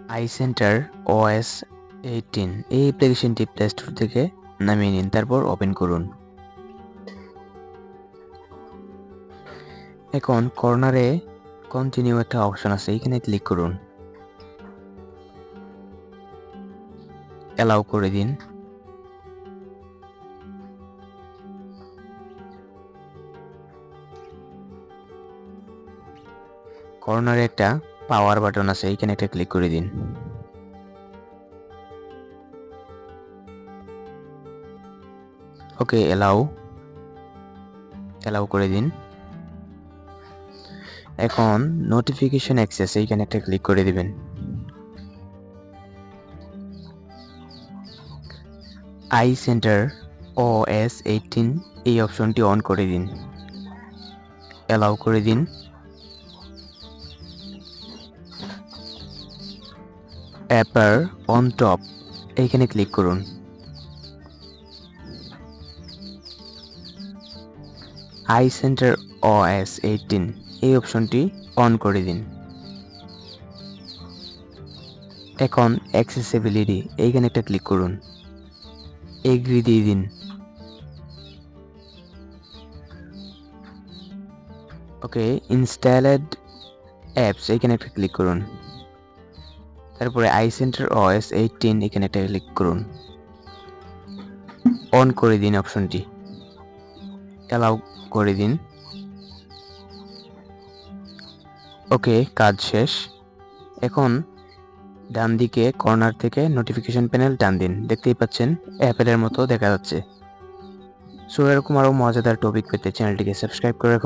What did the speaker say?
iCenter OS 18 এই অ্যাপ্লিকেশনটি play store থেকে নামিয়ে নিন, তারপর ওপেন করুন। এখন কর্নারে কন্টিনিউ একটা অপশন আছে, এখানে ক্লিক করুন, অ্যালাউ করে দিন। কর্নারে একটা পাওয়ার বাটন আছে, এখানে একটা ক্লিক করে দিন। ওকে, অ্যালাউ করে দিন। এখন নোটিফিকেশন অ্যাক্সেস, এইখানে একটা ক্লিক করে দিবেন। iCenter OS 18 এই অপশনটি অন করে দিন, অ্যালাউ করে দিন। অ্যাপার অন টপ এইখানে ক্লিক করুন। iCenter OS 18 এই অপশনটি অন করে দিন। এখন অ্যাক্সেসিবিলিটি এইখানে একটা ক্লিক করুন, এগ্রি দিয়ে দিন। ওকে, ইনস্টলেড অ্যাপস এখানে একটা ক্লিক করুন, তারপরে iCenter OS 18 এখানে একটা ক্লিক করুন, অন করে দিন অপশনটি, অ্যালাউ করে দিন। ওকে, কাজ শেষ। এখন ডান দিকে কর্নার থেকে নোটিফিকেশন প্যানেল টান দিন, দেখতেই পাচ্ছেন অ্যাপেলের মতো দেখা যাচ্ছে। সো এরকম আরও মজাদার টপিক পেতে চ্যানেলটিকে সাবস্ক্রাইব করে